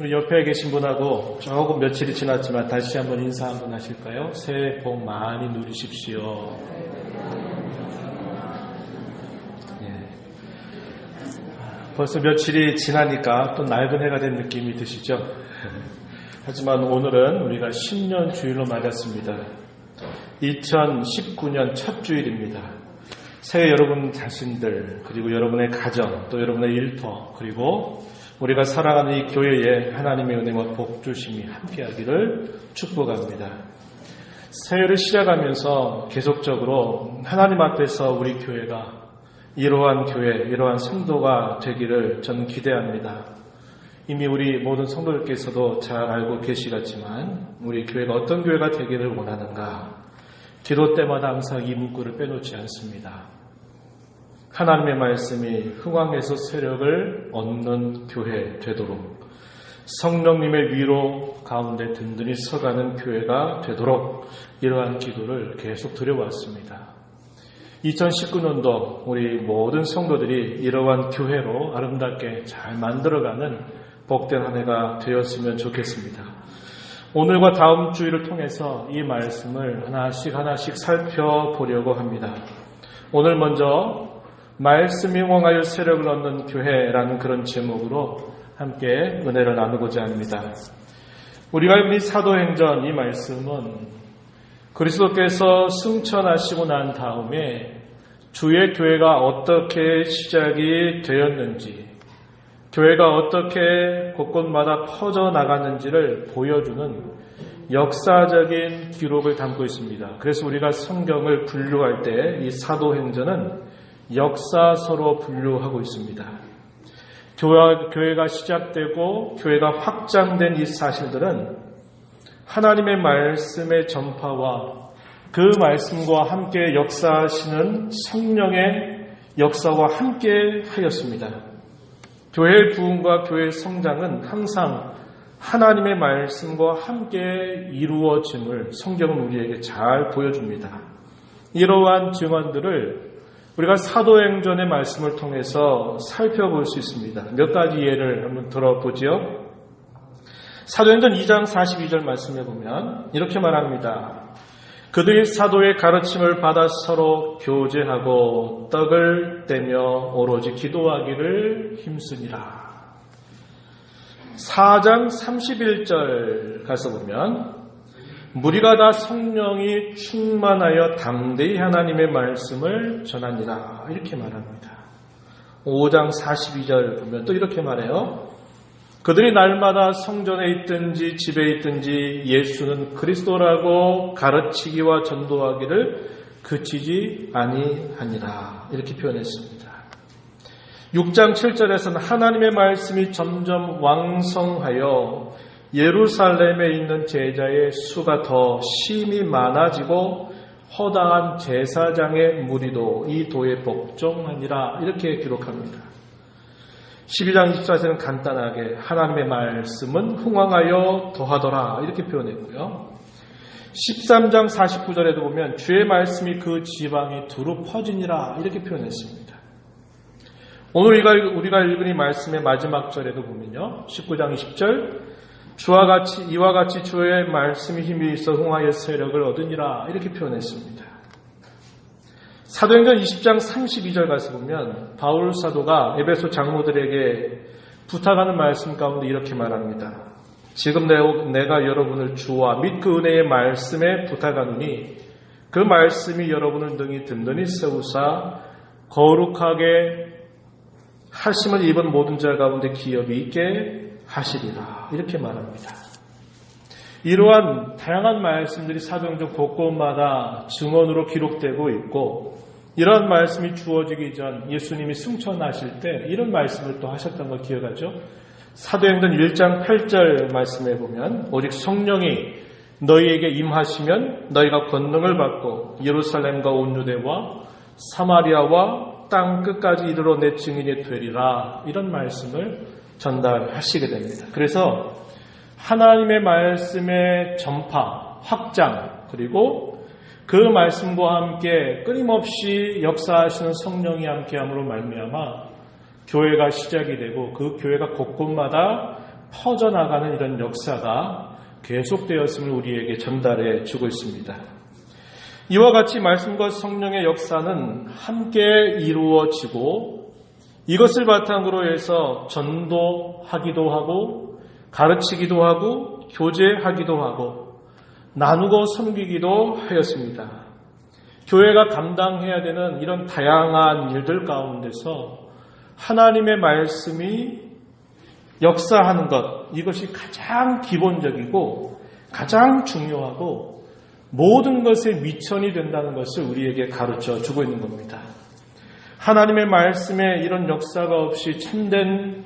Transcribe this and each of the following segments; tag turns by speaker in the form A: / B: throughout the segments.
A: 우리 옆에 계신 분하고 조금 며칠이 지났지만 다시 한번 인사 한번 하실까요? 새해 복 많이 누리십시오. 벌써 며칠이 지나니까 또 낡은 해가 된 느낌이 드시죠? 하지만 오늘은 우리가 신년 주일로 맞았습니다. 2019년 첫 주일입니다. 새해 여러분 자신들, 그리고 여러분의 가정, 또 여러분의 일터, 그리고 우리가 사랑하는 이 교회에 하나님의 은혜와 복 주심이 함께하기를 축복합니다. 새해를 시작하면서 계속적으로 하나님 앞에서 우리 교회가 이러한 교회, 이러한 성도가 되기를 저는 기대합니다. 이미 우리 모든 성도들께서도 잘 알고 계시겠지만 우리 교회가 어떤 교회가 되기를 원하는가, 기도 때마다 항상 이 문구를 빼놓지 않습니다. 하나님의 말씀이 흥왕에서 세력을 얻는 교회 되도록, 성령님의 위로 가운데 든든히 서가는 교회가 되도록 이러한 기도를 계속 드려왔습니다. 2019년도 우리 모든 성도들이 이러한 교회로 아름답게 잘 만들어가는 복된 한 해가 되었으면 좋겠습니다. 오늘과 다음 주일을 통해서 이 말씀을 하나씩 살펴보려고 합니다. 오늘 먼저 말씀이 흥왕하여 세력을 얻는 교회라는 그런 제목으로 함께 은혜를 나누고자 합니다. 우리가 읽은 이 사도행전 이 말씀은 그리스도께서 승천하시고 난 다음에 주의 교회가 어떻게 시작이 되었는지, 교회가 어떻게 곳곳마다 퍼져나갔는지를 보여주는 역사적인 기록을 담고 있습니다. 그래서 우리가 성경을 분류할 때 이 사도행전은 역사서로 분류하고 있습니다. 교회가 시작되고 교회가 확장된 이 사실들은 하나님의 말씀의 전파와 그 말씀과 함께 역사하시는 성령의 역사와 함께 하였습니다. 교회의 부흥과 교회의 성장은 항상 하나님의 말씀과 함께 이루어짐을 성경은 우리에게 잘 보여줍니다. 이러한 증언들을 우리가 사도행전의 말씀을 통해서 살펴볼 수 있습니다. 몇 가지 예를 한번 들어보지요. 사도행전 2장 42절 말씀해 보면 이렇게 말합니다. 그들이 사도의 가르침을 받아 서로 교제하고 떡을 떼며 오로지 기도하기를 힘쓰니라. 4장 31절 가서 보면 무리가 다 성령이 충만하여 담대히 하나님의 말씀을 전하니라. 이렇게 말합니다. 5장 42절 보면 또 이렇게 말해요. 그들이 날마다 성전에 있든지 집에 있든지 예수는 그리스도라고 가르치기와 전도하기를 그치지 아니하니라. 이렇게 표현했습니다. 6장 7절에서는 하나님의 말씀이 점점 왕성하여 예루살렘에 있는 제자의 수가 더 심히 많아지고 허다한 제사장의 무리도 이 도에 복종하니라. 이렇게 기록합니다. 12장 24절은 간단하게 하나님의 말씀은 흥왕하여 더하더라. 이렇게 표현했고요. 13장 49절에도 보면 주의 말씀이 그 지방에 두루 퍼지니라. 이렇게 표현했습니다. 오늘 우리가 읽은 이 말씀의 마지막 절에도 보면요. 19장 20절 이와 같이 주의 말씀이 힘이 있어 흥하여 세력을 얻으니라. 이렇게 표현했습니다. 사도행전 20장 32절 가서 보면 바울 사도가 에베소 장로들에게 부탁하는 말씀 가운데 이렇게 말합니다. 지금 내가 여러분을 주와 및 그 은혜의 말씀에 부탁하노니 그 말씀이 여러분을 능히 든든히 세우사 거룩하게 하심을 입은 모든 자 가운데 기업이 있게 하시리라. 이렇게 말합니다. 이러한 다양한 말씀들이 사도행전 곳곳마다 증언으로 기록되고 있고, 이러한 말씀이 주어지기 전 예수님이 승천하실 때 이런 말씀을 또 하셨던 걸 기억하죠. 사도행전 1장 8절 말씀에 보면 오직 성령이 너희에게 임하시면 너희가 권능을 받고 예루살렘과 온 유대와 사마리아와 땅 끝까지 이르러 내 증인이 되리라. 이런 말씀을 전달하시게 됩니다. 그래서 하나님의 말씀의 전파, 확장, 그리고 그 말씀과 함께 끊임없이 역사하시는 성령이 함께함으로 말미암아 교회가 시작이 되고 그 교회가 곳곳마다 퍼져나가는 이런 역사가 계속되었음을 우리에게 전달해 주고 있습니다. 이와 같이 말씀과 성령의 역사는 함께 이루어지고 이것을 바탕으로 해서 전도하기도 하고 가르치기도 하고 교제하기도 하고 나누고 섬기기도 하였습니다. 교회가 감당해야 되는 이런 다양한 일들 가운데서 하나님의 말씀이 역사하는 것, 이것이 가장 기본적이고 가장 중요하고 모든 것의 미천이 된다는 것을 우리에게 가르쳐 주고 있는 겁니다. 하나님의 말씀에 이런 역사가 없이 참된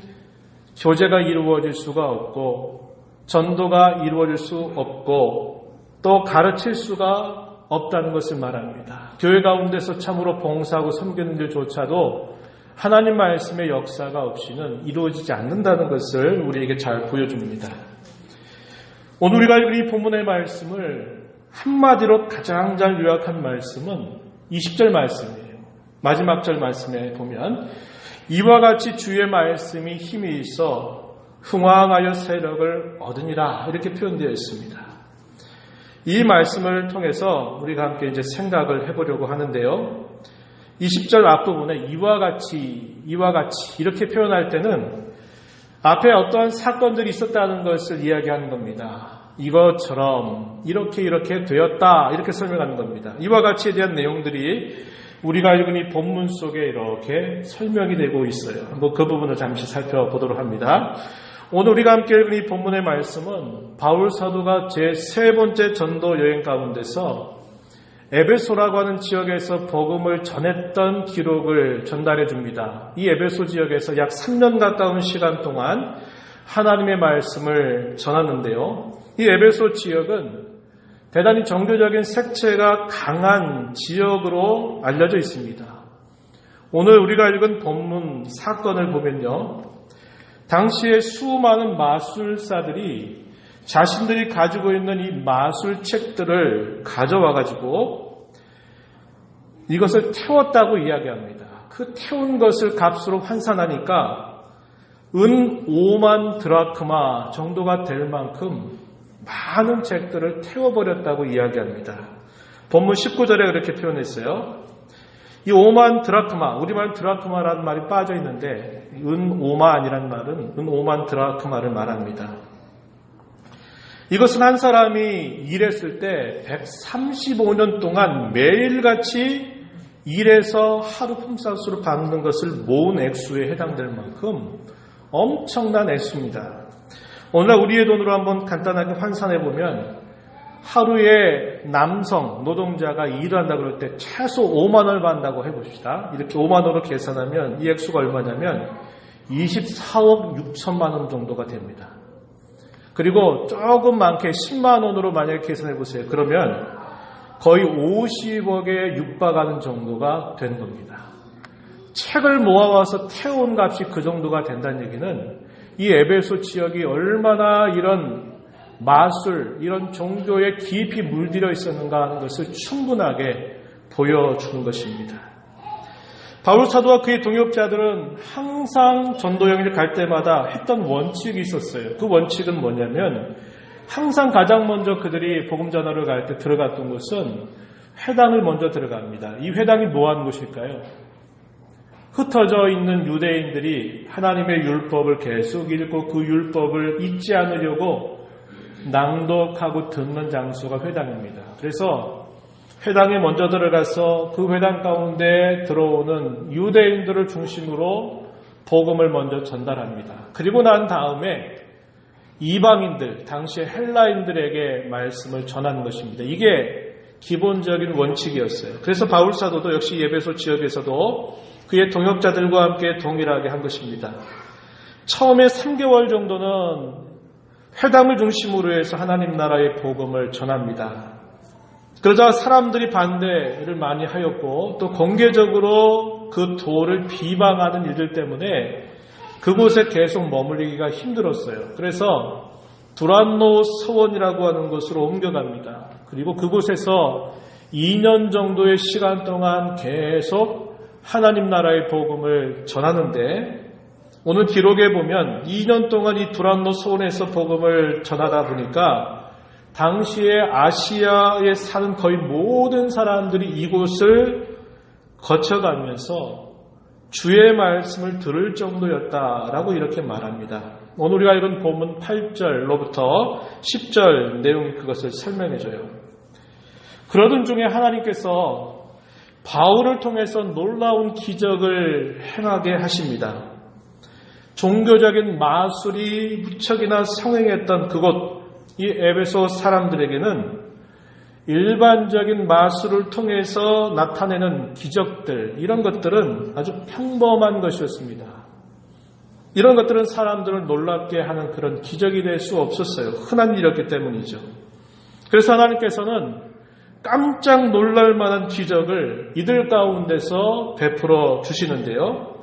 A: 교제가 이루어질 수가 없고 전도가 이루어질 수 없고 또 가르칠 수가 없다는 것을 말합니다. 교회 가운데서 참으로 봉사하고 섬기는 일조차도 하나님 말씀의 역사가 없이는 이루어지지 않는다는 것을 우리에게 잘 보여줍니다. 오늘 우리가 읽은 이 본문의 말씀을 한마디로 가장 잘 요약한 말씀은 20절 말씀이에요. 마지막 절 말씀에 보면 이와 같이 주의 말씀이 힘이 있어 흥왕하여 세력을 얻으니라 이렇게 표현되어 있습니다. 이 말씀을 통해서 우리가 함께 이제 생각을 해보려고 하는데요. 20절 앞부분에 이와 같이 이렇게 표현할 때는 앞에 어떠한 사건들이 있었다는 것을 이야기하는 겁니다. 이것처럼 이렇게 되었다 이렇게 설명하는 겁니다. 이와 같이에 대한 내용들이 우리가 읽은 이 본문 속에 이렇게 설명이 되고 있어요. 한번 그 부분을 잠시 살펴보도록 합니다. 오늘 우리가 함께 읽은 이 본문의 말씀은 바울 사도가 제3번째 전도 여행 가운데서 에베소라고 하는 지역에서 복음을 전했던 기록을 전달해 줍니다. 이 에베소 지역에서 약 3년 가까운 시간 동안 하나님의 말씀을 전하는데요. 이 에베소 지역은 대단히 종교적인 색채가 강한 지역으로 알려져 있습니다. 오늘 우리가 읽은 본문 사건을 보면요. 당시에 수많은 마술사들이 자신들이 가지고 있는 이 마술책들을 가져와가지고 이것을 태웠다고 이야기합니다. 그 태운 것을 값으로 환산하니까 은 5만 드라크마 정도가 될 만큼 많은 책들을 태워버렸다고 이야기합니다. 본문 19절에 그렇게 표현했어요. 이 5만 드라크마, 우리말 드라크마라는 말이 빠져 있는데 은 5만이라는 말은 은 5만 드라크마를 말합니다. 이것은 한 사람이 일했을 때 135년 동안 매일같이 일해서 하루 품삯으로 받는 것을 모은 액수에 해당될 만큼 엄청난 액수입니다. 오늘날 우리의 돈으로 한번 간단하게 환산해 보면 하루에 남성 노동자가 일을 한다 그럴 때 최소 5만 원을 받는다고 해봅시다. 이렇게 5만 원으로 계산하면 이 액수가 얼마냐면 24억 6천만 원 정도가 됩니다. 그리고 조금 많게 10만 원으로 만약에 계산해 보세요. 그러면 거의 50억에 육박하는 정도가 되는 겁니다. 책을 모아와서 태운 값이 그 정도가 된다는 얘기는 이 에베소 지역이 얼마나 이런 마술, 이런 종교에 깊이 물들여 있었는가 하는 것을 충분하게 보여주는 것입니다. 바울 사도와 그의 동역자들은 항상 전도 여행을 갈 때마다 했던 원칙이 있었어요. 그 원칙은 뭐냐면 항상 가장 먼저 그들이 복음 전하러 갈 때 들어갔던 곳은 회당을 먼저 들어갑니다. 이 회당이 뭐 하는 곳일까요? 흩어져 있는 유대인들이 하나님의 율법을 계속 읽고 그 율법을 잊지 않으려고 낭독하고 듣는 장소가 회당입니다. 그래서 회당에 먼저 들어가서 그 회당 가운데 들어오는 유대인들을 중심으로 복음을 먼저 전달합니다. 그리고 난 다음에 이방인들, 당시의 헬라인들에게 말씀을 전하는 것입니다. 이게 기본적인 원칙이었어요. 그래서 바울 사도도 역시 에베소 지역에서도 그의 동역자들과 함께 동일하게 한 것입니다. 처음에 3개월 정도는 회당을 중심으로 해서 하나님 나라의 복음을 전합니다. 그러자 사람들이 반대를 많이 하였고 또 공개적으로 그 도를 비방하는 일들 때문에 그곳에 계속 머물리기가 힘들었어요. 그래서 두란노 서원이라고 하는 곳으로 옮겨갑니다. 그리고 그곳에서 2년 정도의 시간 동안 계속 하나님 나라의 복음을 전하는데 오늘 기록에 보면 2년 동안 이 두란노 소원에서 복음을 전하다 보니까 당시에 아시아에 사는 거의 모든 사람들이 이곳을 거쳐가면서 주의 말씀을 들을 정도였다라고 이렇게 말합니다. 오늘 우리가 읽은 본문 8절로부터 10절 내용이 그것을 설명해줘요. 그러던 중에 하나님께서 바울을 통해서 놀라운 기적을 행하게 하십니다. 종교적인 마술이 무척이나 성행했던 그곳, 이 에베소 사람들에게는 일반적인 마술을 통해서 나타내는 기적들, 이런 것들은 아주 평범한 것이었습니다. 이런 것들은 사람들을 놀랍게 하는 그런 기적이 될 수 없었어요. 흔한 일이었기 때문이죠. 그래서 하나님께서는 깜짝 놀랄 만한 기적을 이들 가운데서 베풀어 주시는데요.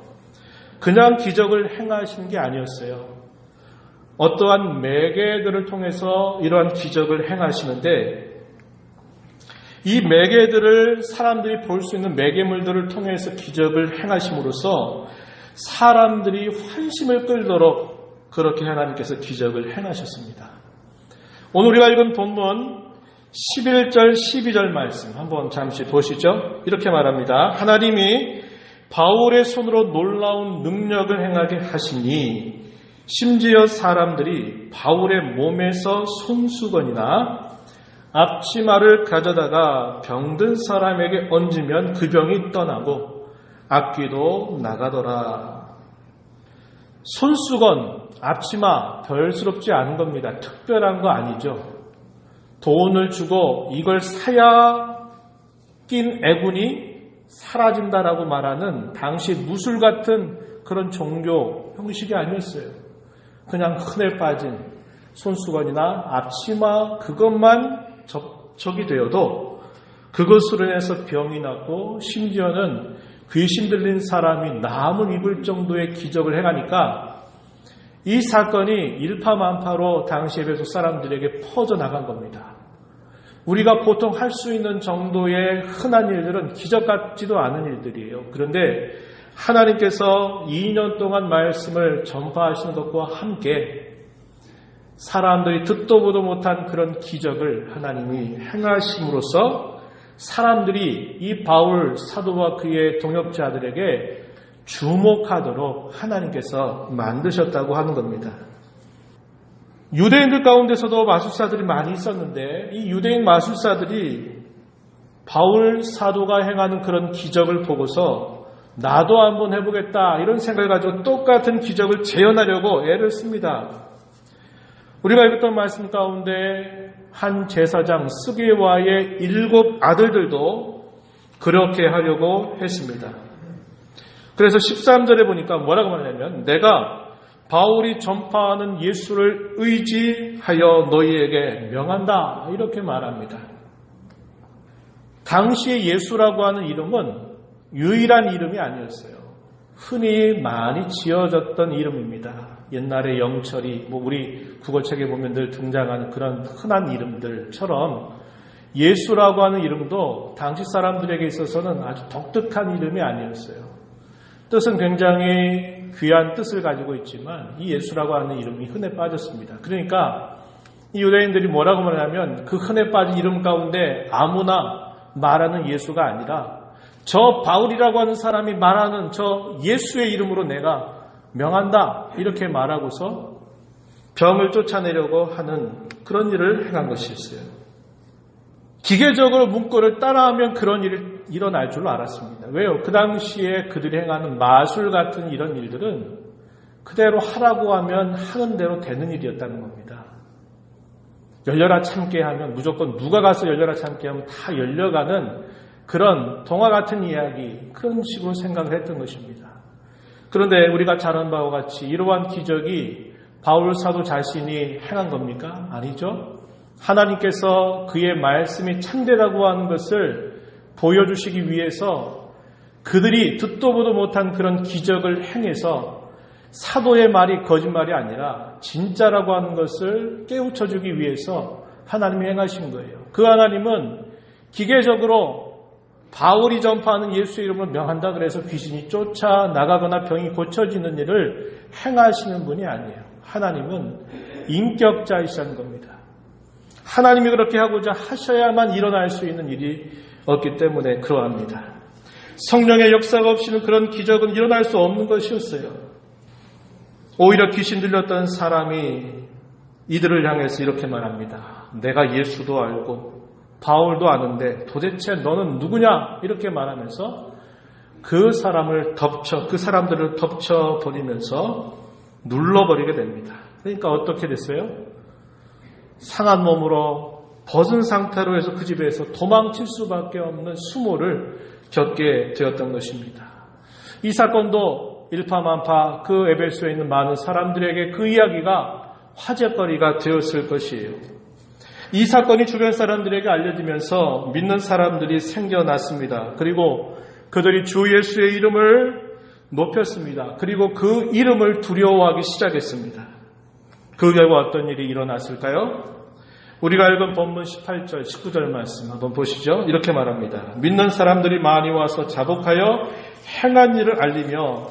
A: 그냥 기적을 행하시는 게 아니었어요. 어떠한 매개들을 통해서 이러한 기적을 행하시는데 이 매개들을 사람들이 볼 수 있는 매개물들을 통해서 기적을 행하심으로써 사람들이 환심을 끌도록 그렇게 하나님께서 기적을 행하셨습니다. 오늘 우리가 읽은 본문 11절 12절 말씀 한번 잠시 보시죠. 이렇게 말합니다. 하나님이 바울의 손으로 놀라운 능력을 행하게 하시니 심지어 사람들이 바울의 몸에서 손수건이나 앞치마를 가져다가 병든 사람에게 얹으면 그 병이 떠나고 악귀도 나가더라. 손수건, 앞치마 별스럽지 않은 겁니다. 특별한 거 아니죠. 돈을 주고 이걸 사야 낀 애군이 사라진다라고 말하는 당시 무술 같은 그런 종교 형식이 아니었어요. 그냥 흔해 빠진 손수건이나 앞치마 그것만 접촉이 되어도 그것으로 인해서 병이 났고 심지어는 귀신 들린 사람이 남을 입을 정도의 기적을 행하니까 이 사건이 일파만파로 당시 에베소 사람들에게 퍼져나간 겁니다. 우리가 보통 할 수 있는 정도의 흔한 일들은 기적 같지도 않은 일들이에요. 그런데 하나님께서 2년 동안 말씀을 전파하시는 것과 함께 사람들이 듣도 보도 못한 그런 기적을 하나님이 행하심으로써 사람들이 이 바울 사도와 그의 동역자들에게 주목하도록 하나님께서 만드셨다고 하는 겁니다. 유대인들 가운데서도 마술사들이 많이 있었는데 이 유대인 마술사들이 바울 사도가 행하는 그런 기적을 보고서 나도 한번 해보겠다 이런 생각을 가지고 똑같은 기적을 재현하려고 애를 씁니다. 우리가 읽었던 말씀 가운데 한 제사장 스게와의 7 아들들도 그렇게 하려고 했습니다. 그래서 13절에 보니까 뭐라고 말하냐면 내가 바울이 전파하는 예수를 의지하여 너희에게 명한다 이렇게 말합니다. 당시에 예수라고 하는 이름은 유일한 이름이 아니었어요. 흔히 많이 지어졌던 이름입니다. 옛날에 영철이 우리 국어책에 보면 늘 등장하는 그런 흔한 이름들처럼 예수라고 하는 이름도 당시 사람들에게 있어서는 아주 독특한 이름이 아니었어요. 뜻은 굉장히 귀한 뜻을 가지고 있지만 이 예수라고 하는 이름이 흔해 빠졌습니다. 그러니까 이 유대인들이 뭐라고 말하냐면 그 흔해 빠진 이름 가운데 아무나 말하는 예수가 아니라 저 바울이라고 하는 사람이 말하는 저 예수의 이름으로 내가 명한다 이렇게 말하고서 병을 쫓아내려고 하는 그런 일을 행한 것이었어요. 기계적으로 문구를 따라하면 그런 일이 일어날 줄 알았습니다. 왜요? 그 당시에 그들이 행하는 마술 같은 이런 일들은 그대로 하라고 하면 하는 대로 되는 일이었다는 겁니다. 열려라 참게 하면 무조건 누가 가서 열려라 참게 하면 다 열려가는 그런 동화 같은 이야기 그런 식으로 생각을 했던 것입니다. 그런데 우리가 잘 아는 바와 같이 이러한 기적이 바울 사도 자신이 행한 겁니까? 아니죠. 하나님께서 그의 말씀이 참되다고 하는 것을 보여주시기 위해서 그들이 듣도 보도 못한 그런 기적을 행해서 사도의 말이 거짓말이 아니라 진짜라고 하는 것을 깨우쳐주기 위해서 하나님이 행하신 거예요. 그 하나님은 기계적으로 바울이 전파하는 예수의 이름을 명한다 그래서 귀신이 쫓아나가거나 병이 고쳐지는 일을 행하시는 분이 아니에요. 하나님은 인격자이시라는 겁니다. 하나님이 그렇게 하고자 하셔야만 일어날 수 있는 일이 없기 때문에 그러합니다. 성령의 역사가 없이는 그런 기적은 일어날 수 없는 것이었어요. 오히려 귀신 들렸던 사람이 이들을 향해서 이렇게 말합니다. 내가 예수도 알고 바울도 아는데 도대체 너는 누구냐? 이렇게 말하면서 그 사람들을 덮쳐버리면서 눌러버리게 됩니다. 그러니까 어떻게 됐어요? 상한 몸으로 벗은 상태로 해서 그 집에서 도망칠 수밖에 없는 수모를 겪게 되었던 것입니다. 이 사건도 일파만파 그 에베소에 있는 많은 사람들에게 그 이야기가 화제거리가 되었을 것이에요. 이 사건이 주변 사람들에게 알려지면서 믿는 사람들이 생겨났습니다. 그리고 그들이 주 예수의 이름을 높였습니다. 그리고 그 이름을 두려워하기 시작했습니다. 그 결과 어떤 일이 일어났을까요? 우리가 읽은 본문 18절, 19절 말씀 한번 보시죠. 이렇게 말합니다. 믿는 사람들이 많이 와서 자복하여 행한 일을 알리며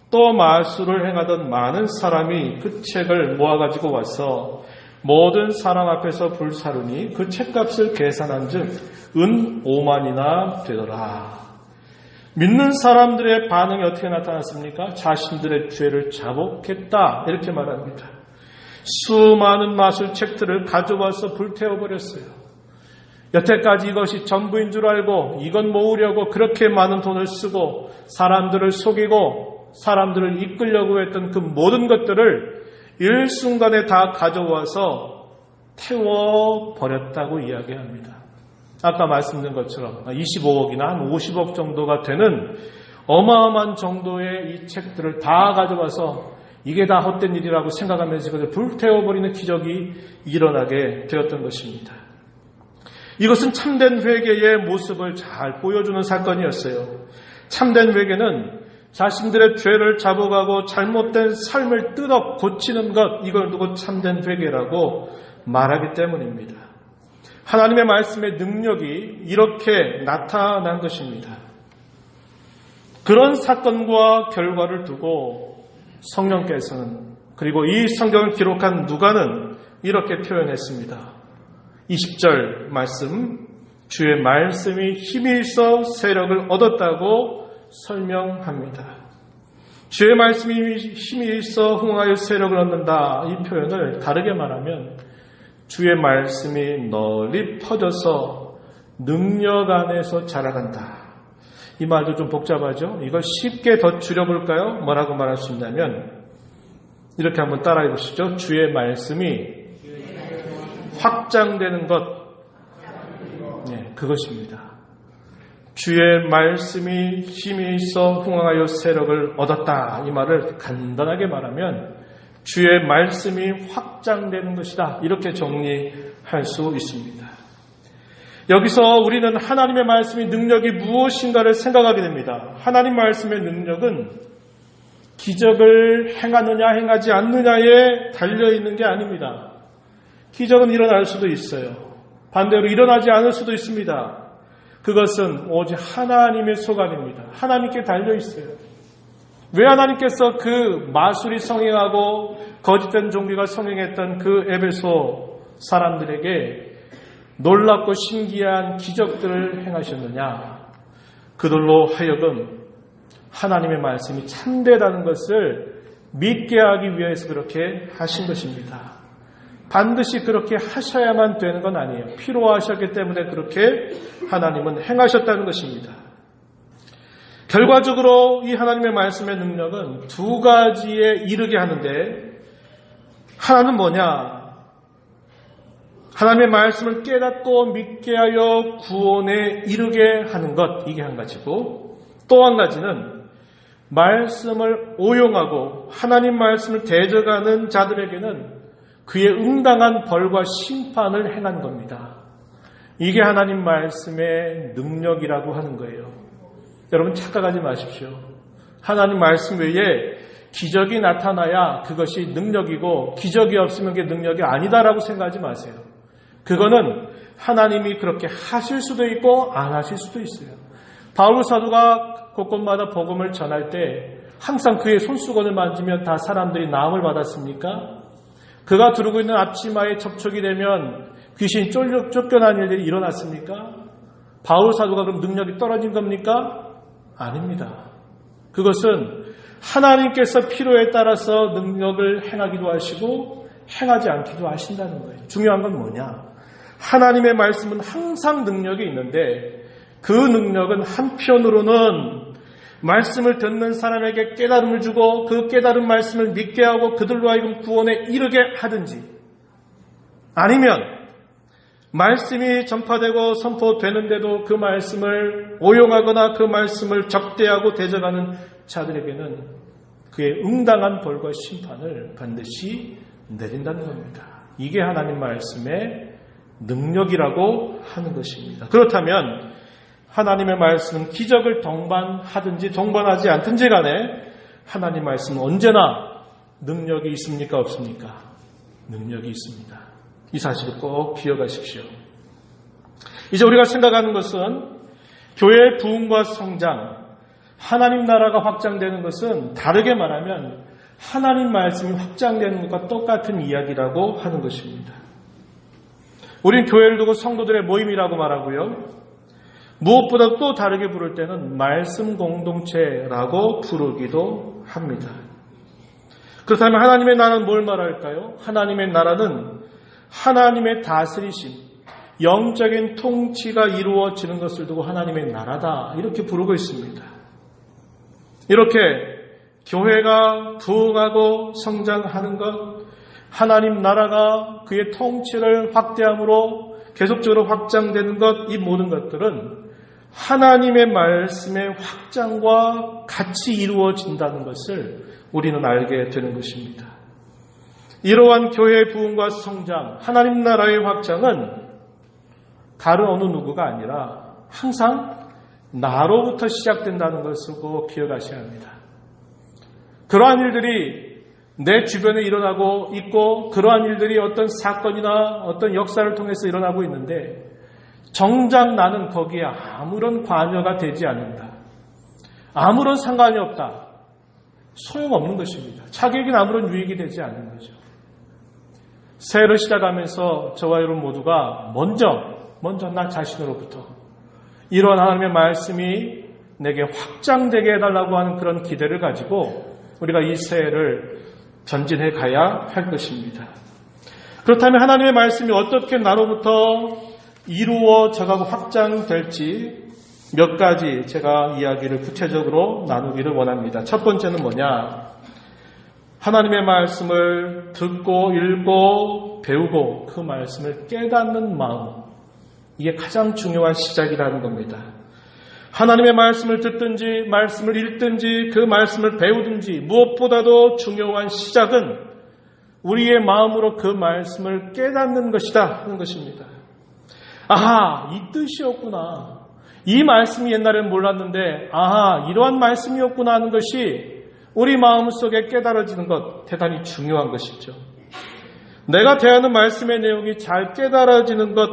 A: 또 마술을 행하던 많은 사람이 그 책을 모아가지고 와서 모든 사람 앞에서 불사르니 그 책값을 계산한 즉 은 5만이나 되더라. 믿는 사람들의 반응이 어떻게 나타났습니까? 자신들의 죄를 자복했다 이렇게 말합니다. 수많은 마술책들을 가져와서 불태워버렸어요. 여태까지 이것이 전부인 줄 알고 이건 모으려고 그렇게 많은 돈을 쓰고 사람들을 속이고 사람들을 이끌려고 했던 그 모든 것들을 일순간에 다 가져와서 태워버렸다고 이야기합니다. 아까 말씀드린 것처럼 25억이나 한 50억 정도가 되는 어마어마한 정도의 이 책들을 다 가져와서 이게 다 헛된 일이라고 생각하면서 그것을 불태워버리는 기적이 일어나게 되었던 것입니다. 이것은 참된 회개의 모습을 잘 보여주는 사건이었어요. 참된 회개는 자신들의 죄를 자복하고 잘못된 삶을 뜯어 고치는 것, 이걸 두고 참된 회개라고 말하기 때문입니다. 하나님의 말씀의 능력이 이렇게 나타난 것입니다. 그런 사건과 결과를 두고 성령께서는 그리고 이 성경을 기록한 누가는 이렇게 표현했습니다. 20절 말씀, 주의 말씀이 힘이 있어 세력을 얻었다고 설명합니다. 주의 말씀이 힘이 있어 흥하여 세력을 얻는다. 이 표현을 다르게 말하면 주의 말씀이 널리 퍼져서 능력 안에서 자라간다. 이 말도 좀 복잡하죠? 이걸 쉽게 더 줄여볼까요? 뭐라고 말할 수 있냐면 이렇게 한번 따라해 보시죠. 주의 말씀이 확장되는 것, 그것입니다. 주의 말씀이 힘이 있어 흥황하여 세력을 얻었다. 이 말을 간단하게 말하면 주의 말씀이 확장되는 것이다. 이렇게 정리할 수 있습니다. 여기서 우리는 하나님의 말씀의 능력이 무엇인가를 생각하게 됩니다. 하나님 말씀의 능력은 기적을 행하느냐 행하지 않느냐에 달려있는 게 아닙니다. 기적은 일어날 수도 있어요. 반대로 일어나지 않을 수도 있습니다. 그것은 오직 하나님의 소관입니다. 하나님께 달려있어요. 왜 하나님께서 그 마술이 성행하고 거짓된 종교가 성행했던 그 에베소 사람들에게 놀랍고 신기한 기적들을 행하셨느냐? 그들로 하여금 하나님의 말씀이 참되다는 것을 믿게 하기 위해서 그렇게 하신 것입니다. 반드시 그렇게 하셔야만 되는 건 아니에요. 필요하셨기 때문에 그렇게 하나님은 행하셨다는 것입니다. 결과적으로 이 하나님의 말씀의 능력은 두 가지에 이르게 하는데 하나는 뭐냐? 하나님의 말씀을 깨닫고 믿게 하여 구원에 이르게 하는 것, 이게 한 가지고 또 한 가지는 말씀을 오용하고 하나님 말씀을 대적하는 자들에게는 그의 응당한 벌과 심판을 행한 겁니다. 이게 하나님 말씀의 능력이라고 하는 거예요. 여러분 착각하지 마십시오. 하나님 말씀 외에 기적이 나타나야 그것이 능력이고 기적이 없으면 그게 능력이 아니다라고 생각하지 마세요. 그거는 하나님이 그렇게 하실 수도 있고 안 하실 수도 있어요. 바울 사도가 곳곳마다 복음을 전할 때 항상 그의 손수건을 만지면 다 사람들이 나음을 받았습니까? 그가 두르고 있는 앞치마에 접촉이 되면 귀신이 쫓겨난 일들이 일어났습니까? 바울 사도가 그럼 능력이 떨어진 겁니까? 아닙니다. 그것은 하나님께서 필요에 따라서 능력을 행하기도 하시고 행하지 않기도 하신다는 거예요. 중요한 건 뭐냐? 하나님의 말씀은 항상 능력이 있는데 그 능력은 한편으로는 말씀을 듣는 사람에게 깨달음을 주고 그 깨달은 말씀을 믿게 하고 그들로 하여금 구원에 이르게 하든지, 아니면 말씀이 전파되고 선포되는데도 그 말씀을 오용하거나 그 말씀을 적대하고 대적하는 자들에게는 그의 응당한 벌과 심판을 반드시 내린다는 겁니다. 이게 하나님 말씀의 능력이라고 하는 것입니다. 그렇다면 하나님의 말씀은 기적을 동반하든지 동반하지 않든지 간에 하나님 말씀은 언제나 능력이 있습니까? 없습니까? 능력이 있습니다. 이 사실을 꼭 기억하십시오. 이제 우리가 생각하는 것은 교회의 부흥과 성장, 하나님 나라가 확장되는 것은 다르게 말하면 하나님 말씀이 확장되는 것과 똑같은 이야기라고 하는 것입니다. 우린 교회를 두고 성도들의 모임이라고 말하고요. 무엇보다 또 다르게 부를 때는 말씀 공동체라고 부르기도 합니다. 그렇다면 하나님의 나라는 뭘 말할까요? 하나님의 나라는 하나님의 다스리심, 영적인 통치가 이루어지는 것을 두고 하나님의 나라다, 이렇게 부르고 있습니다. 이렇게 교회가 부흥하고 성장하는 것, 하나님 나라가 그의 통치를 확대함으로 계속적으로 확장되는 것, 이 모든 것들은 하나님의 말씀의 확장과 같이 이루어진다는 것을 우리는 알게 되는 것입니다. 이러한 교회의 부흥과 성장, 하나님 나라의 확장은 다른 어느 누구가 아니라 항상 나로부터 시작된다는 것을 꼭 기억하셔야 합니다. 그러한 일들이 내 주변에 일어나고 있고 그러한 일들이 어떤 사건이나 어떤 역사를 통해서 일어나고 있는데 정작 나는 거기에 아무런 관여가 되지 않는다. 아무런 상관이 없다. 소용없는 것입니다. 자기에게는 아무런 유익이 되지 않는 거죠. 새해를 시작하면서 저와 여러분 모두가 먼저 나 자신으로부터 이런 하나님의 말씀이 내게 확장되게 해달라고 하는 그런 기대를 가지고 우리가 이 새해를 전진해 가야 할 것입니다. 그렇다면 하나님의 말씀이 어떻게 나로부터 이루어져가고 확장될지 몇 가지 제가 이야기를 구체적으로 나누기를 원합니다. 첫 번째는 뭐냐? 하나님의 말씀을 듣고 읽고 배우고 그 말씀을 깨닫는 마음, 이게 가장 중요한 시작이라는 겁니다. 하나님의 말씀을 듣든지 말씀을 읽든지 그 말씀을 배우든지 무엇보다도 중요한 시작은 우리의 마음으로 그 말씀을 깨닫는 것이다 하는 것입니다. 아하, 이 뜻이었구나. 이 말씀이 옛날엔 몰랐는데 아하, 이러한 말씀이었구나 하는 것이 우리 마음속에 깨달아지는 것, 대단히 중요한 것이죠. 내가 대하는 말씀의 내용이 잘 깨달아지는 것,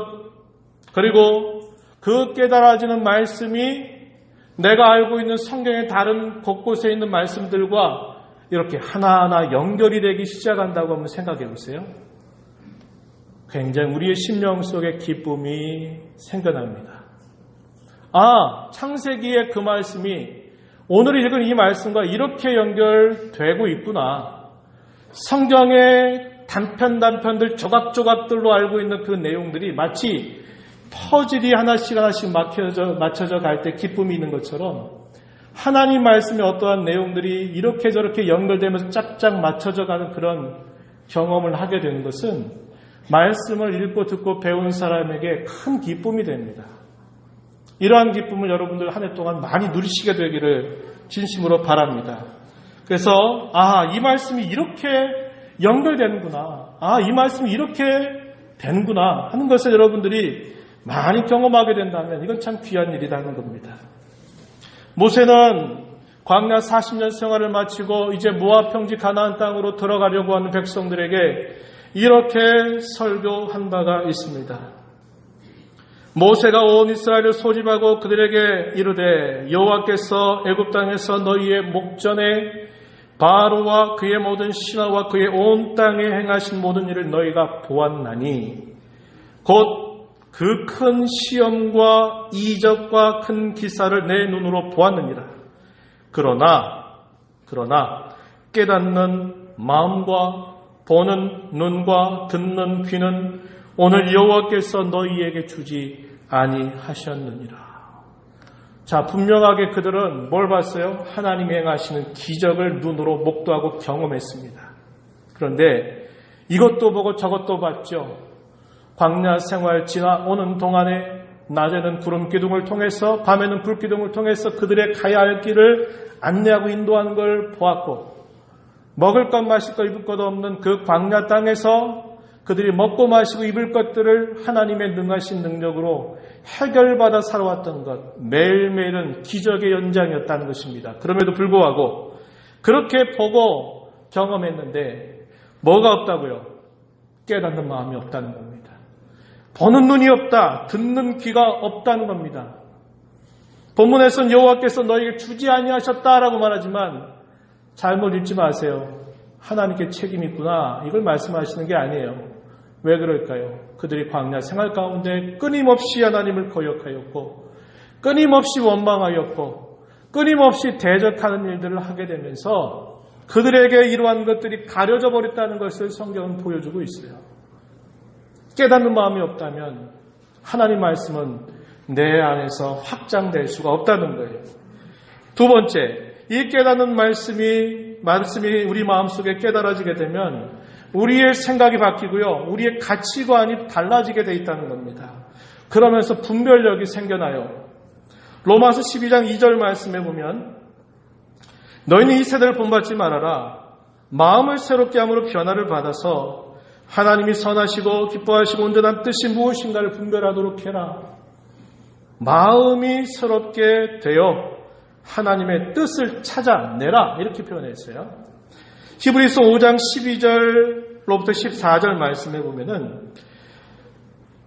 A: 그리고 그 깨달아지는 말씀이 내가 알고 있는 성경의 다른 곳곳에 있는 말씀들과 이렇게 하나하나 연결이 되기 시작한다고 한번 생각해 보세요. 굉장히 우리의 심령 속에 기쁨이 생겨납니다. 아, 창세기의 그 말씀이 오늘 읽은 이 말씀과 이렇게 연결되고 있구나. 성경의 단편들 조각조각들로 알고 있는 그 내용들이 마치 퍼즐이 하나씩 맞춰져 갈 때 기쁨이 있는 것처럼 하나님 말씀의 어떠한 내용들이 이렇게 저렇게 연결되면서 짝짝 맞춰져 가는 그런 경험을 하게 되는 것은 말씀을 읽고 듣고 배운 사람에게 큰 기쁨이 됩니다. 이러한 기쁨을 여러분들 한 해 동안 많이 누리시게 되기를 진심으로 바랍니다. 그래서 이 말씀이 이렇게 연결되는구나. 이 말씀이 이렇게 되는구나 하는 것을 여러분들이 많이 경험하게 된다면 이건 참 귀한 일이라는 겁니다. 모세는 광야 40년 생활을 마치고 이제 모압 평지 가나안 땅으로 들어가려고 하는 백성들에게 이렇게 설교한 바가 있습니다. 모세가 온 이스라엘을 소집하고 그들에게 이르되 여호와께서 애굽 땅에서 너희의 목전에 바로와 그의 모든 신하와 그의 온 땅에 행하신 모든 일을 너희가 보았나니 곧 그 큰 시험과 이적과 큰 기사를 내 눈으로 보았느니라. 그러나 깨닫는 마음과 보는 눈과 듣는 귀는 오늘 여호와께서 너희에게 주지 아니하셨느니라. 자, 분명하게 그들은 뭘 봤어요? 하나님이 행하시는 기적을 눈으로 목도하고 경험했습니다. 그런데 이것도 보고 저것도 봤죠. 광야 생활 지나오는 동안에 낮에는 구름 기둥을 통해서 밤에는 불 기둥을 통해서 그들의 가야 할 길을 안내하고 인도하는 걸 보았고, 먹을 것 마실 것 입을 것 없는 그 광야 땅에서 그들이 먹고 마시고 입을 것들을 하나님의 능하신 능력으로 해결받아 살아왔던 것, 매일매일은 기적의 연장이었다는 것입니다. 그럼에도 불구하고 그렇게 보고 경험했는데 뭐가 없다고요? 깨닫는 마음이 없다는 겁니다. 보는 눈이 없다, 듣는 귀가 없다는 겁니다. 본문에서는 여호와께서 너에게 주지 아니하셨다라고 말하지만 잘못 읽지 마세요. 하나님께 책임이 있구나, 이걸 말씀하시는 게 아니에요. 왜 그럴까요? 그들이 광야 생활 가운데 끊임없이 하나님을 거역하였고, 끊임없이 원망하였고, 끊임없이 대적하는 일들을 하게 되면서 그들에게 이러한 것들이 가려져 버렸다는 것을 성경은 보여주고 있어요. 깨닫는 마음이 없다면 하나님 말씀은 내 안에서 확장될 수가 없다는 거예요. 두 번째, 이 깨닫는 말씀이 우리 마음속에 깨달아지게 되면 우리의 생각이 바뀌고요, 우리의 가치관이 달라지게 돼 있다는 겁니다. 그러면서 분별력이 생겨나요. 로마서 12장 2절 말씀에 보면 너희는 이 세대를 본받지 말아라. 마음을 새롭게 함으로 변화를 받아서 하나님이 선하시고 기뻐하시고 온전한 뜻이 무엇인가를 분별하도록 해라. 마음이 새롭게 되어 하나님의 뜻을 찾아내라, 이렇게 표현했어요. 히브리서 5장 12절로부터 14절 말씀에 보면은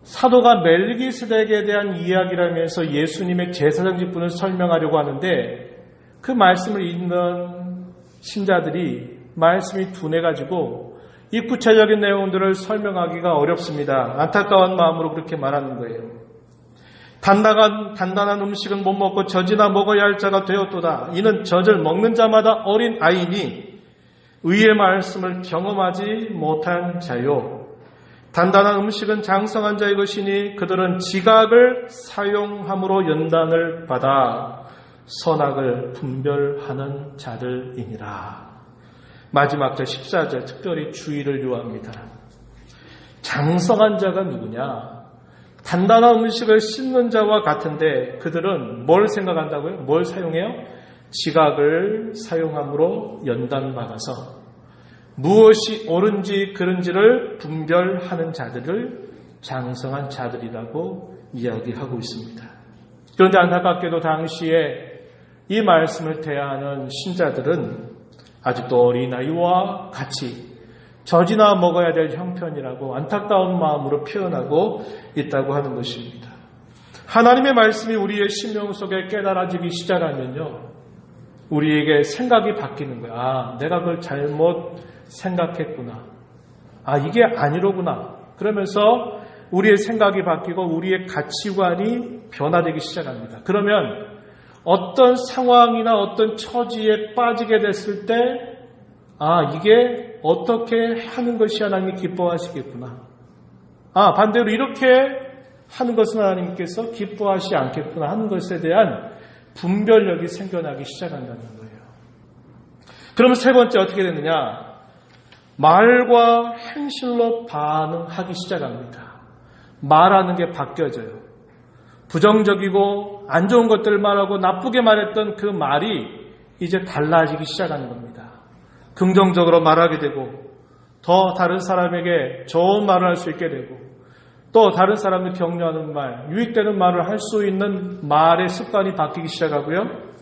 A: 사도가 멜기세덱에 대한 이야기라면서 예수님의 제사장 직분을 설명하려고 하는데 그 말씀을 읽는 신자들이 말씀이 둔해가지고 이 구체적인 내용들을 설명하기가 어렵습니다. 안타까운 마음으로 그렇게 말하는 거예요. 단단한 음식은 못 먹고 젖이나 먹어야 할 자가 되었도다. 이는 젖을 먹는 자마다 어린 아이니 의의 말씀을 경험하지 못한 자요. 단단한 음식은 장성한 자의 것이니 그들은 지각을 사용함으로 연단을 받아 선악을 분별하는 자들이니라. 마지막 절 14절 특별히 주의를 요합니다. 장성한 자가 누구냐? 단단한 음식을 씹는 자와 같은데 그들은 뭘 생각한다고요? 뭘 사용해요? 지각을 사용함으로 연단받아서 무엇이 옳은지 그른지를 분별하는 자들을 장성한 자들이라고 이야기하고 있습니다. 그런데 안타깝게도 당시에 이 말씀을 대하는 신자들은 아직도 어린아이와 같이 젖이나 먹어야 될 형편이라고 안타까운 마음으로 표현하고 있다고 하는 것입니다. 하나님의 말씀이 우리의 심령 속에 깨달아지기 시작하면요, 우리에게 생각이 바뀌는 거야. 아, 내가 그걸 잘못 생각했구나. 아, 이게 아니로구나. 그러면서 우리의 생각이 바뀌고 우리의 가치관이 변화되기 시작합니다. 그러면 어떤 상황이나 어떤 처지에 빠지게 됐을 때, 아, 이게 어떻게 하는 것이 하나님이 기뻐하시겠구나. 아, 반대로 이렇게 하는 것은 하나님께서 기뻐하시지 않겠구나 하는 것에 대한 분별력이 생겨나기 시작한다는 거예요. 그러면 세 번째 어떻게 되느냐? 말과 행실로 반응하기 시작합니다. 말하는 게 바뀌어져요. 부정적이고 안 좋은 것들을 말하고 나쁘게 말했던 그 말이 이제 달라지기 시작하는 겁니다. 긍정적으로 말하게 되고 더 다른 사람에게 좋은 말을 할 수 있게 되고 또 다른 사람을 격려하는 말, 유익되는 말을 할 수 있는 말의 습관이 바뀌기 시작하고요.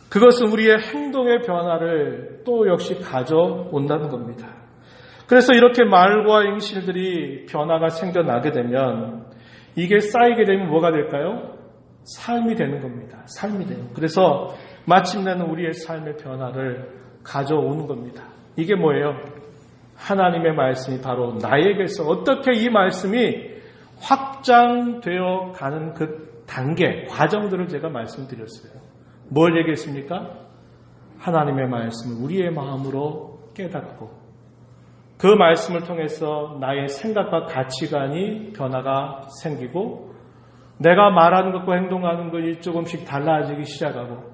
A: 그것은 우리의 행동의 변화를 또 역시 가져온다는 겁니다. 그래서 이렇게 말과 행실들이 변화가 생겨나게 되면 이게 쌓이게 되면 뭐가 될까요? 삶이 되는 겁니다. 삶이 돼요. 그래서 마침내는 우리의 삶의 변화를 가져오는 겁니다. 이게 뭐예요? 하나님의 말씀이 바로 나에게서 어떻게 이 말씀이 확장되어 가는 그 단계, 과정들을 제가 말씀드렸어요. 뭘 얘기했습니까? 하나님의 말씀을 우리의 마음으로 깨닫고 그 말씀을 통해서 나의 생각과 가치관이 변화가 생기고 내가 말하는 것과 행동하는 것이 조금씩 달라지기 시작하고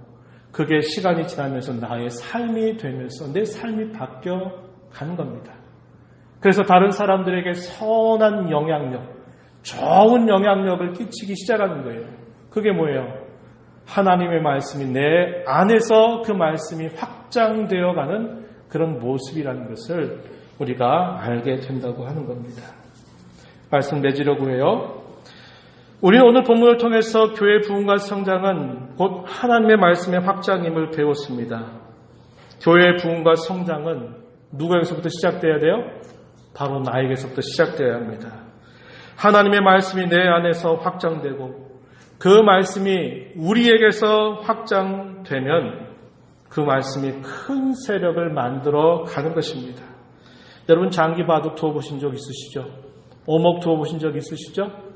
A: 그게 시간이 지나면서 나의 삶이 되면서 내 삶이 바뀌어 가는 겁니다. 그래서 다른 사람들에게 선한 영향력, 좋은 영향력을 끼치기 시작하는 거예요. 그게 뭐예요? 하나님의 말씀이 내 안에서 그 말씀이 확장되어 가는 그런 모습이라는 것을 우리가 알게 된다고 하는 겁니다. 말씀 맺으려고 해요. 우리는 오늘 본문을 통해서 교회 부흥과 성장은 곧 하나님의 말씀의 확장임을 배웠습니다. 교회의 부흥과 성장은 누구에게서부터 시작돼야 돼요? 바로 나에게서부터 시작돼야 합니다. 하나님의 말씀이 내 안에서 확장되고 그 말씀이 우리에게서 확장되면 그 말씀이 큰 세력을 만들어 가는 것입니다. 여러분 장기 바둑 두어 보신 적 있으시죠? 오목 두어 보신 적 있으시죠?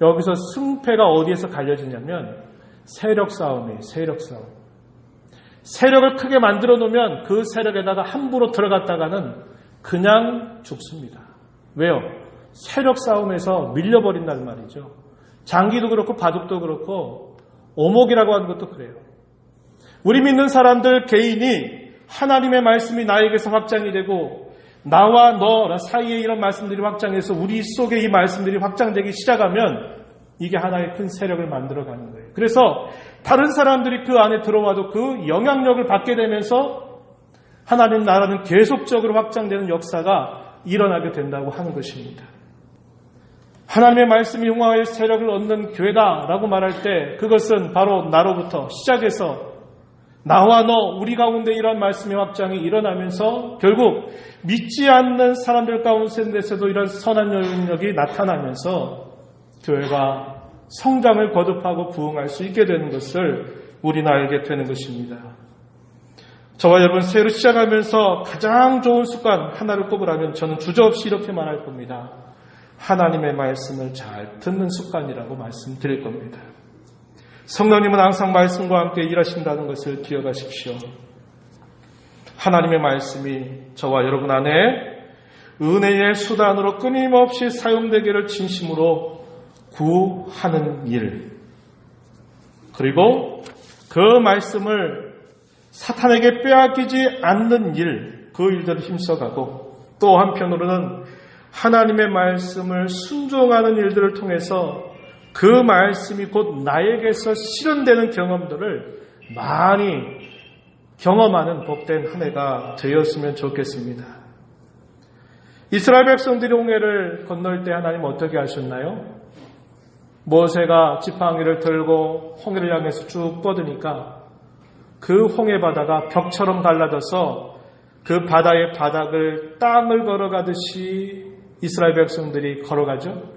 A: 여기서 승패가 어디에서 갈려지냐면 세력 싸움이에요. 세력 싸움. 세력을 크게 만들어 놓으면 그 세력에다가 함부로 들어갔다가는 그냥 죽습니다. 왜요? 세력 싸움에서 밀려버린다는 말이죠. 장기도 그렇고 바둑도 그렇고 오목이라고 하는 것도 그래요. 우리 믿는 사람들 개인이 하나님의 말씀이 나에게서 확장이 되고 나와 너 사이에 이런 말씀들이 확장해서 우리 속에 이 말씀들이 확장되기 시작하면 이게 하나의 큰 세력을 만들어가는 거예요. 그래서 다른 사람들이 그 안에 들어와도 그 영향력을 받게 되면서 하나님 나라는 계속적으로 확장되는 역사가 일어나게 된다고 하는 것입니다. 하나님의 말씀이 흉화의 세력을 얻는 교회다라고 말할 때 그것은 바로 나로부터 시작해서 나와 너, 우리 가운데 이런 말씀의 확장이 일어나면서 결국 믿지 않는 사람들 가운데서도 이런 선한 영향력이 나타나면서 교회가 성장을 거듭하고 부흥할 수 있게 되는 것을 우리는 알게 되는 것입니다. 저와 여러분 새로 시작하면서 가장 좋은 습관 하나를 꼽으라면 저는 주저없이 이렇게 말할 겁니다. 하나님의 말씀을 잘 듣는 습관이라고 말씀드릴 겁니다. 성령님은 항상 말씀과 함께 일하신다는 것을 기억하십시오. 하나님의 말씀이 저와 여러분 안에 은혜의 수단으로 끊임없이 사용되기를 진심으로 구하는 일, 그리고 그 말씀을 사탄에게 빼앗기지 않는 일, 그 일들을 힘써가고 또 한편으로는 하나님의 말씀을 순종하는 일들을 통해서 그 말씀이 곧 나에게서 실현되는 경험들을 많이 경험하는 복된 한 해가 되었으면 좋겠습니다. 이스라엘 백성들이 홍해를 건널 때 하나님 어떻게 하셨나요? 모세가 지팡이를 들고 홍해를 향해서 쭉 뻗으니까 그 홍해 바다가 벽처럼 갈라져서 그 바다의 바닥을 땅을 걸어가듯이 이스라엘 백성들이 걸어가죠.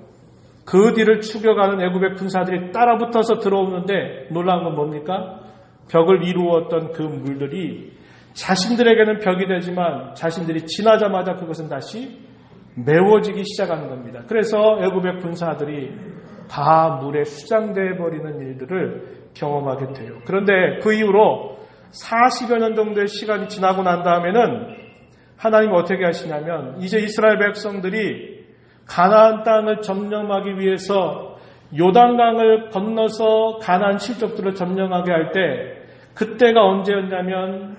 A: 그 뒤를 추격하는 애굽의 군사들이 따라붙어서 들어오는데 놀라운 건 뭡니까? 벽을 이루었던 그 물들이 자신들에게는 벽이 되지만 자신들이 지나자마자 그것은 다시 메워지기 시작하는 겁니다. 그래서 애굽의 군사들이 다 물에 수장되어 버리는 일들을 경험하게 돼요. 그런데 그 이후로 40여 년 정도의 시간이 지나고 난 다음에는 하나님이 어떻게 하시냐면 이제 이스라엘 백성들이 가나안 땅을 점령하기 위해서 요단강을 건너서 가나안 실족들을 점령하게 할 때 그때가 언제였냐면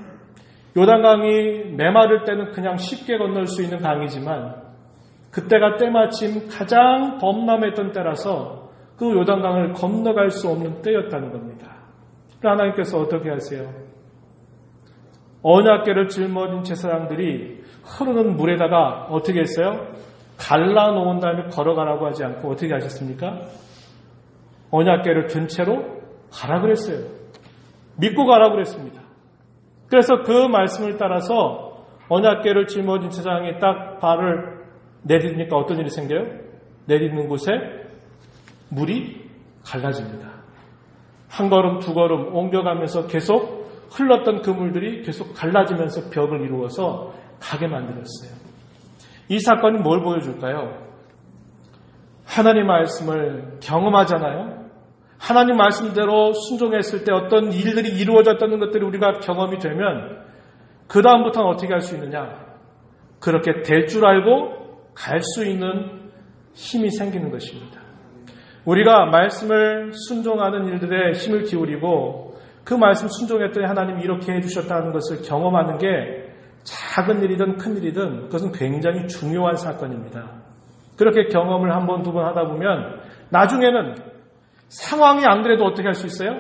A: 요단강이 메마를 때는 그냥 쉽게 건널 수 있는 강이지만 그때가 때마침 가장 범람했던 때라서 그 요단강을 건너갈 수 없는 때였다는 겁니다. 하나님께서 어떻게 하세요? 언약궤를 짊어진 제사장들이 흐르는 물에다가 어떻게 했어요? 갈라놓은 다음에 걸어가라고 하지 않고 어떻게 하셨습니까? 언약궤를 든 채로 가라 그랬어요. 믿고 가라 그랬습니다. 그래서 그 말씀을 따라서 언약궤를 짊어진 제사장이 딱 발을 내딛으니까 어떤 일이 생겨요? 내딛는 곳에 물이 갈라집니다. 한 걸음 두 걸음 옮겨가면서 계속 흘렀던 그 물들이 계속 갈라지면서 벽을 이루어서 가게 만들었어요. 이 사건이 뭘 보여줄까요? 하나님 말씀을 경험하잖아요. 하나님 말씀대로 순종했을 때 어떤 일들이 이루어졌다는 것들이 우리가 경험이 되면 그 다음부터는 어떻게 할 수 있느냐? 그렇게 될 줄 알고 갈 수 있는 힘이 생기는 것입니다. 우리가 말씀을 순종하는 일들에 힘을 기울이고 그 말씀 순종했더니 하나님이 이렇게 해주셨다는 것을 경험하는 게 작은 일이든 큰 일이든 그것은 굉장히 중요한 사건입니다. 그렇게 경험을 한 번, 두 번 하다 보면 나중에는 상황이 안 그래도 어떻게 할 수 있어요?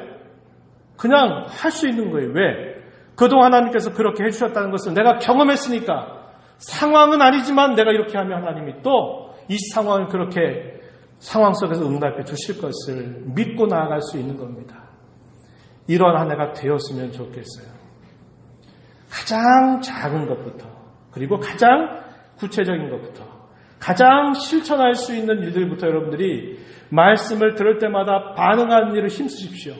A: 그냥 할 수 있는 거예요. 왜? 그동안 하나님께서 그렇게 해주셨다는 것을 내가 경험했으니까 상황은 아니지만 내가 이렇게 하면 하나님이 또 이 상황을 그렇게 상황 속에서 응답해 주실 것을 믿고 나아갈 수 있는 겁니다. 이런 한 해가 되었으면 좋겠어요. 가장 작은 것부터 그리고 가장 구체적인 것부터 가장 실천할 수 있는 일들부터 여러분들이 말씀을 들을 때마다 반응하는 일을 힘쓰십시오.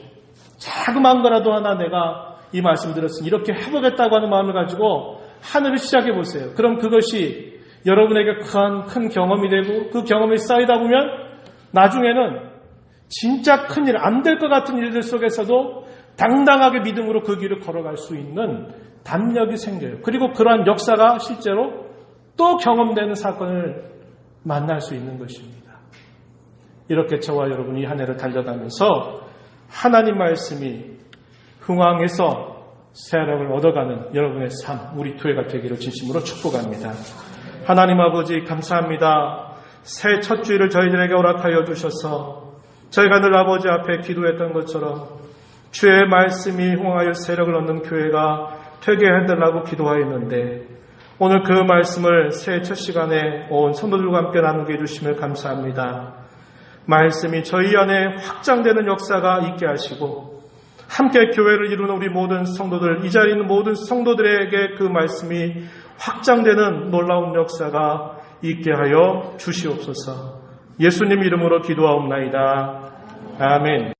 A: 자그마한 거라도 하나 내가 이 말씀 들었으니 이렇게 해보겠다고 하는 마음을 가지고 하늘을 시작해 보세요. 그럼 그것이 여러분에게 큰 경험이 되고 그 경험이 쌓이다 보면 나중에는 진짜 큰일, 안 될 것 같은 일들 속에서도 당당하게 믿음으로 그 길을 걸어갈 수 있는 담력이 생겨요. 그리고 그러한 역사가 실제로 또 경험되는 사건을 만날 수 있는 것입니다. 이렇게 저와 여러분이 한 해를 달려가면서 하나님 말씀이 흥왕해서 세력을 얻어가는 여러분의 삶, 우리 교회가 되기를 진심으로 축복합니다. 하나님 아버지 감사합니다. 새 첫 주일을 저희들에게 허락하여 주셔서 저희가 늘 아버지 앞에 기도했던 것처럼 주의 말씀이 흥하여 세력을 얻는 교회가 되게 해달라고 기도하였는데 오늘 그 말씀을 새해 첫 시간에 온 성도들과 함께 나누게 해주심을 감사합니다. 말씀이 저희 안에 확장되는 역사가 있게 하시고 함께 교회를 이루는 우리 모든 성도들, 이 자리에 있는 모든 성도들에게 그 말씀이 확장되는 놀라운 역사가 있게 하여 주시옵소서. 예수님 이름으로 기도하옵나이다. 아멘.